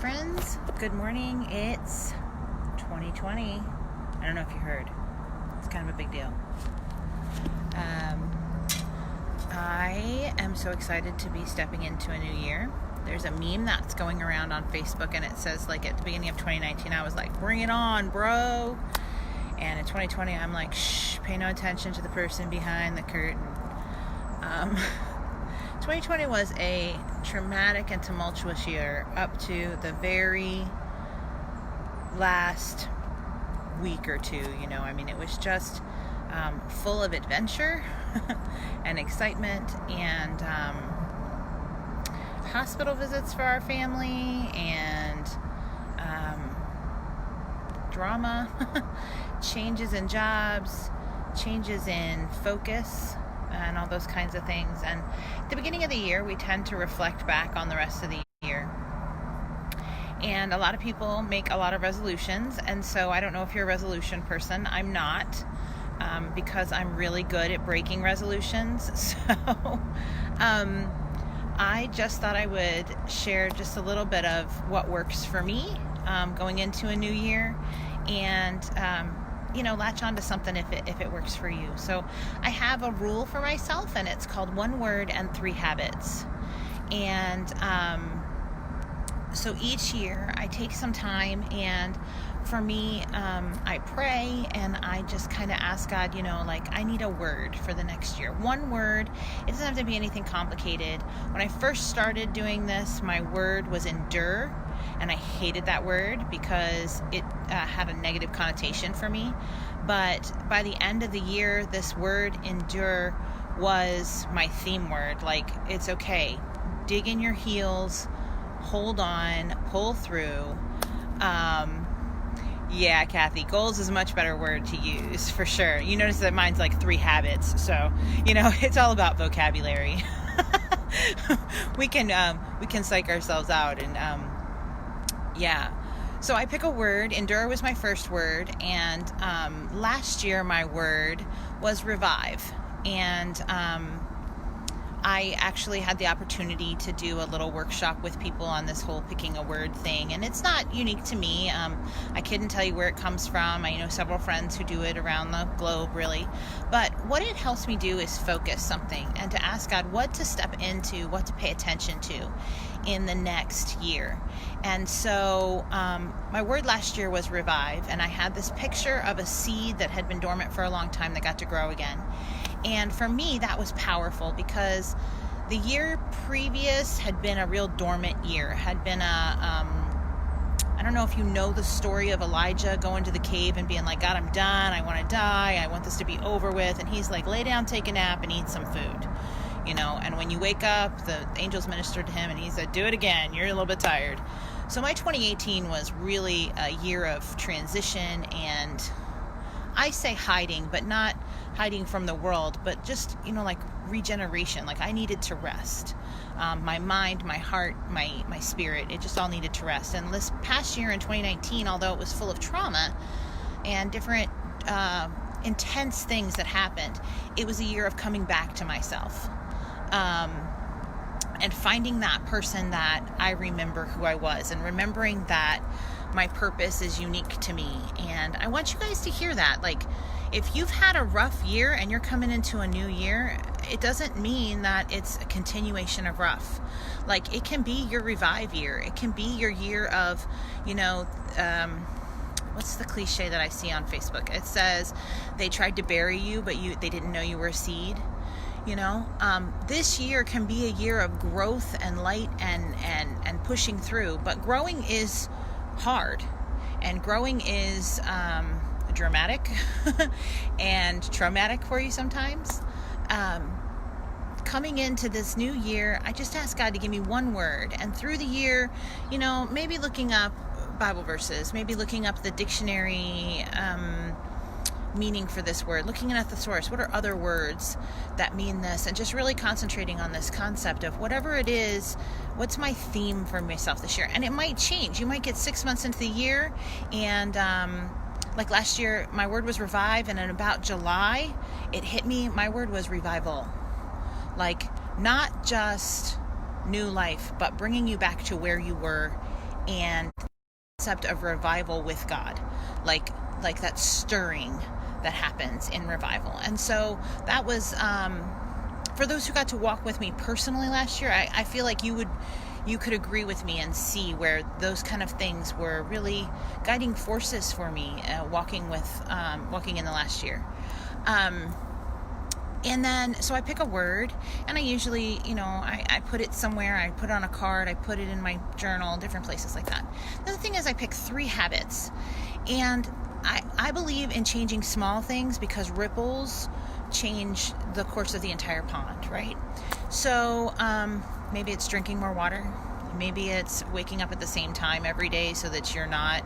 friends. Good morning. It's 2020. I don't know if you heard. It's kind of a big deal. I am so excited to be stepping into a new year. There's a meme that's going around on Facebook, and it says, like, at the beginning of 2019, I was like, bring it on, bro. And in 2020, I'm like, shh, pay no attention to the person behind the curtain. 2020 was a traumatic and tumultuous year up to the very last week or two. It was just full of adventure and excitement and hospital visits for our family and drama, changes in jobs, changes in focus, and all those kinds of things. And at the beginning of the year, we tend to reflect back on the rest of the year. And a lot of people make a lot of resolutions. And so I don't know if you're a resolution person. I'm not, because I'm really good at breaking resolutions. So I just thought I would share just a little bit of what works for me going into a new year, and latch on to something if it works for you. So I have a rule for myself, and it's called 1 word and 3 habits. And so each year I take some time, and for me, I pray, and I just kind of ask God, I need a word for the next year. 1 word. It doesn't have to be anything complicated. When I first started doing this, my word was endure. And I hated that word because it had a negative connotation for me. But by the end of the year, this word endure was my theme word. Like, it's okay. Dig in your heels, hold on, pull through. Yeah, Kathy, goals is a much better word to use for sure. You notice that mine's like 3 habits. So, it's all about vocabulary. we can psych ourselves out and, so I pick a word. Endure was my first word, and last year my word was revive. And I actually had the opportunity to do a little workshop with people on this whole picking a word thing, and it's not unique to me. I couldn't tell you where it comes from. I know several friends who do it around the globe, really. But what it helps me do is focus something and to ask God what to step into, what to pay attention to in the next year. And so my word last year was revive, and I had this picture of a seed that had been dormant for a long time that got to grow again. And for me, that was powerful because the year previous had been a real dormant year. Had been I don't know if you know the story of Elijah going to the cave and being like, God, I'm done. I want to die. I want this to be over with. And he's like, lay down, take a nap, and eat some food. And when you wake up, the angels ministered to him, and he said, do it again. You're a little bit tired. So my 2018 was really a year of transition, and I say hiding, but not hiding from the world, but just, like regeneration. Like, I needed to rest. My mind, my heart, my spirit, it just all needed to rest. And this past year in 2019, although it was full of trauma and different intense things that happened, it was a year of coming back to myself. And finding that person that I remember who I was, and remembering that my purpose is unique to me. And I want you guys to hear that. Like, if you've had a rough year and you're coming into a new year, it doesn't mean that it's a continuation of rough. Like, it can be your revive year. It can be your year of, what's the cliche that I see on Facebook? It says they tried to bury you, but they didn't know you were a seed. This year can be a year of growth and light and pushing through. But growing is hard, and growing is dramatic and traumatic for you sometimes. Coming into this new year, I just asked God to give me 1 word, and through the year, maybe looking up Bible verses, maybe looking up the dictionary meaning for this word, looking at the source, what are other words that mean this, and just really concentrating on this concept of whatever it is, what's my theme for myself this year. And it might change. You might get 6 months into the year, and like last year, my word was revive, and in about July, it hit me, my word was revival. Like, not just new life, but bringing you back to where you were and concept of revival with God, like that stirring that happens in revival. And so that was for those who got to walk with me personally last year, I feel like you could agree with me and see where those kind of things were really guiding forces for me walking in the last year. And then, so I pick a word, and I usually, I put it somewhere. I put it on a card. I put it in my journal, different places like that. The thing is, I pick 3 habits, and I believe in changing small things because ripples change the course of the entire pond, right? So maybe it's drinking more water. Maybe it's waking up at the same time every day so that you're not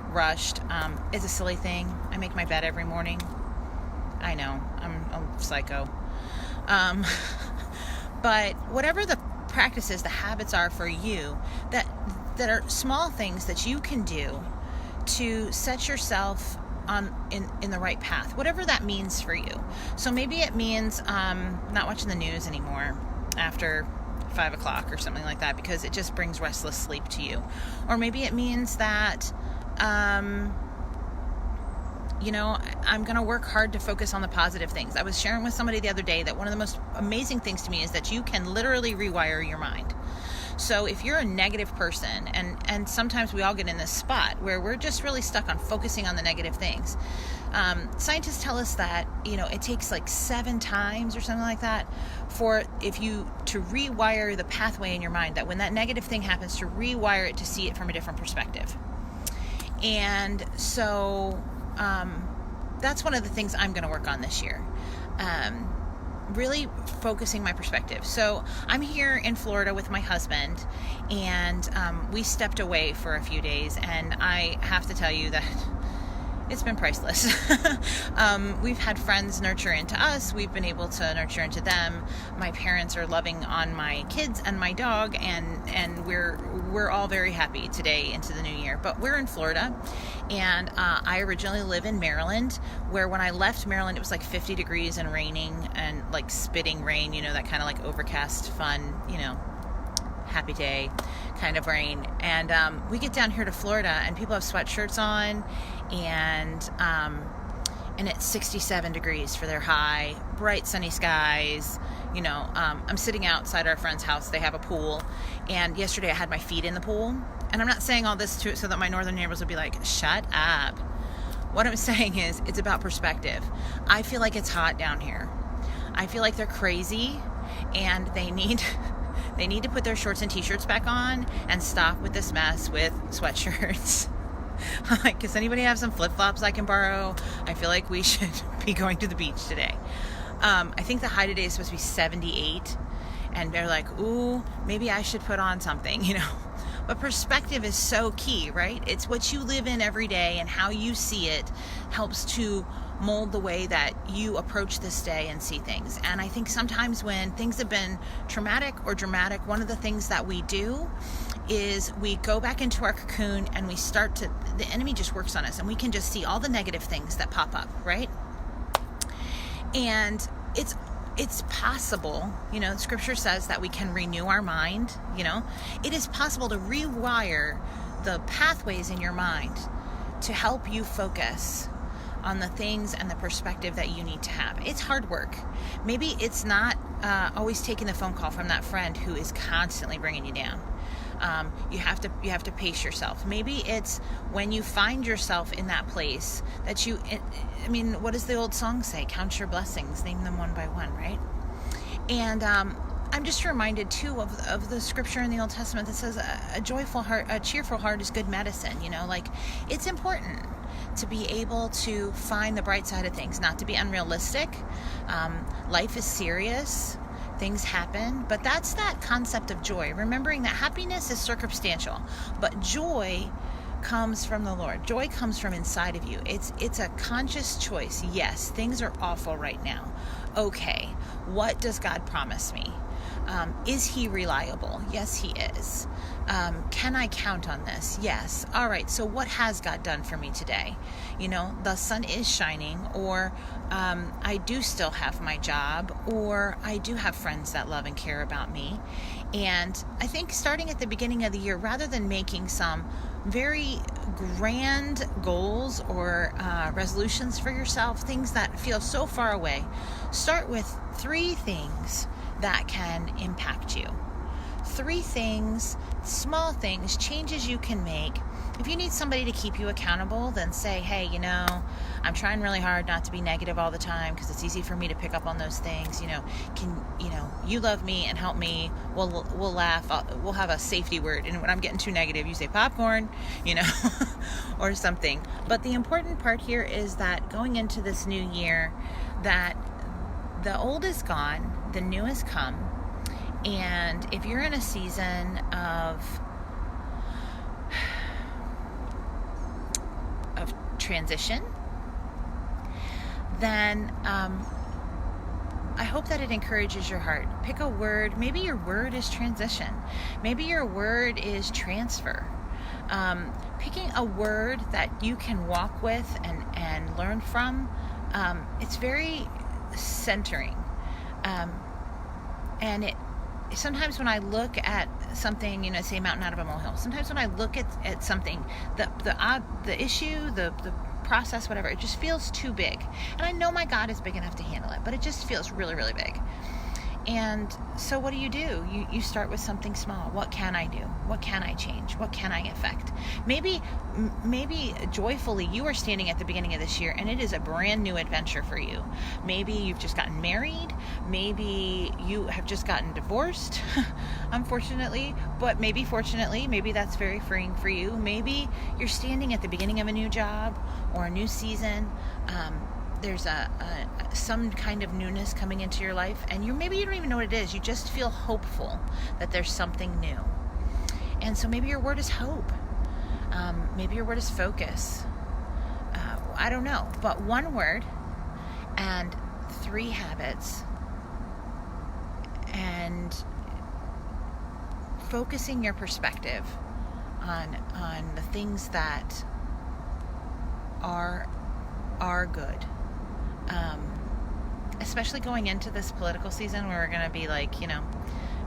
rushed. It's a silly thing. I make my bed every morning. I know, I'm a psycho. But whatever the practices, the habits are for you, that are small things that you can do to set yourself in the right path, whatever that means for you. So maybe it means not watching the news anymore after 5 o'clock or something like that, because it just brings restless sleep to you. Or maybe it means that I'm going to work hard to focus on the positive things. I was sharing with somebody the other day that one of the most amazing things to me is that you can literally rewire your mind. So if you're a negative person, and sometimes we all get in this spot where we're just really stuck on focusing on the negative things. Scientists tell us that, it takes like 7 times or something like that to rewire the pathway in your mind, that when that negative thing happens, to rewire it to see it from a different perspective. And so that's one of the things I'm going to work on this year. Really focusing my perspective. So I'm here in Florida with my husband, and we stepped away for a few days, and I have to tell you that it's been priceless. We've had friends nurture into us. We've been able to nurture into them. My parents are loving on my kids and my dog, and we're all very happy today into the new year. But we're in Florida, and I originally live in Maryland, where when I left Maryland, it was like 50 degrees and raining and like spitting rain, that kind of like overcast, fun, happy day kind of rain. And we get down here to Florida, and people have sweatshirts on, and it's 67 degrees for their high, bright sunny skies. I'm sitting outside our friend's house. They have a pool, and yesterday I had my feet in the pool. And I'm not saying all this so that my northern neighbors will be like, shut up. What I'm saying is, it's about perspective. I feel like it's hot down here. I feel like they're crazy, and they need to put their shorts and t-shirts back on and stop with this mess with sweatshirts. Like, does anybody have some flip-flops I can borrow? I feel like we should be going to the beach today. I think the high today is supposed to be 78, and they're like, ooh, maybe I should put on something, But perspective is so key, right? It's what you live in every day, and how you see it helps to mold the way that you approach this day and see things. And I think sometimes when things have been traumatic or dramatic, one of the things that we do is we go back into our cocoon, and the enemy just works on us, and we can just see all the negative things that pop up, right? And it's possible, Scripture says that we can renew our mind, It is possible to rewire the pathways in your mind to help you focus on the things and the perspective that you need to have. It's hard work. Maybe it's not always taking the phone call from that friend who is constantly bringing you down. You have to pace yourself. Maybe it's when you find yourself in that place that what does the old song say? Count your blessings, name them one by one, right? And I'm just reminded too of the scripture in the Old Testament that says a joyful heart, a cheerful heart is good medicine. It's important to be able to find the bright side of things, not to be unrealistic. Life is serious. Things happen, but that's that concept of joy, remembering that happiness is circumstantial, but joy comes from the Lord. Joy comes from inside of you. It's a conscious choice. Yes, things are awful right now. Okay, what does God promise me? Is He reliable? Yes, He is. Can I count on this? Yes. All right, so what has God done for me today? The sun is shining, or I do still have my job, or I do have friends that love and care about me. And I think starting at the beginning of the year, rather than making some very grand goals or resolutions for yourself, things that feel so far away, start with 3 things that can impact you. 3 things, small things, changes you can make. If you need somebody to keep you accountable, then say, hey, I'm trying really hard not to be negative all the time, because it's easy for me to pick up on those things. You love me and help me. We'll laugh. We'll have a safety word. And when I'm getting too negative, you say popcorn, or something. But the important part here is that going into this new year, that the old is gone, the new has come. And if you're in a season of transition, then I hope that it encourages your heart. Pick a word. Maybe your word is transition. Maybe your word is transfer. Picking a word that you can walk with and learn from, it's very centering. And sometimes when I look at something, say mountain out of a molehill, sometimes when I look at something, the issue, the process, whatever, it just feels too big. And I know my God is big enough to handle it, but it just feels really, really big. And so what do? You start with something small. What can I do? What can I change? What can I affect? Maybe joyfully you are standing at the beginning of this year and it is a brand new adventure for you. Maybe you've just gotten married. Maybe you have just gotten divorced, unfortunately, but maybe fortunately, maybe that's very freeing for you. Maybe you're standing at the beginning of a new job or a new season. There's some kind of newness coming into your life, and maybe you don't even know what it is. You just feel hopeful that there's something new. And so maybe your word is hope. Maybe your word is focus. I don't know. But one word and 3 habits, and focusing your perspective on the things that are good. Especially going into this political season where we're going to be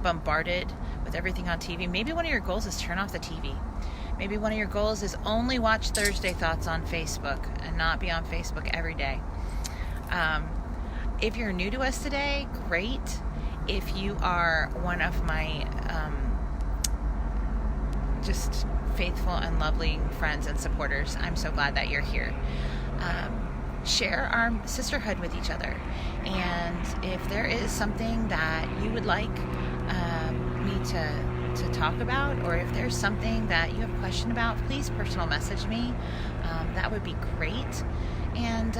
bombarded with everything on TV. Maybe one of your goals is turn off the TV. Maybe one of your goals is only watch Thursday Thoughts on Facebook and not be on Facebook every day. If you're new to us today, great. If you are one of my just faithful and lovely friends and supporters, I'm so glad that you're here. Share our sisterhood with each other. And if there is something that you would like me to talk about, or if there's something that you have a question about, please personal message me. That would be great. And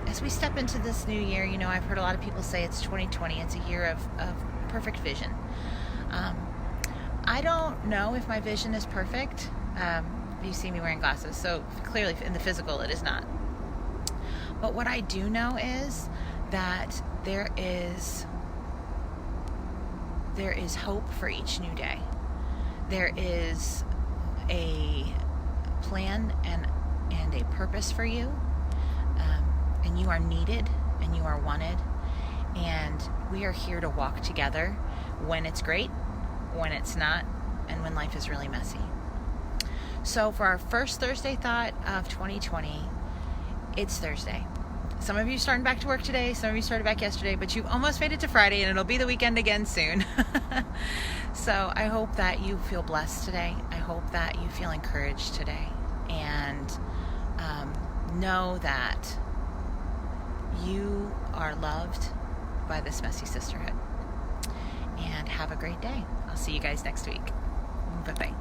as we step into this new year, I've heard a lot of people say it's 2020. It's a year of perfect vision. I don't know if my vision is perfect. You see me wearing glasses, so clearly in the physical it is not. But what I do know is that there is hope for each new day. There is a plan and a purpose for you, and you are needed and you are wanted, and we are here to walk together when it's great, when it's not, and when life is really messy. So for our first Thursday thought of 2020, it's Thursday. Some of you starting back to work today, some of you started back yesterday, but you've almost made it to Friday, and it'll be the weekend again soon. So I hope that you feel blessed today. I hope that you feel encouraged today, and know that you are loved by this messy sisterhood. And have a great day. I'll see you guys next week. Bye-bye.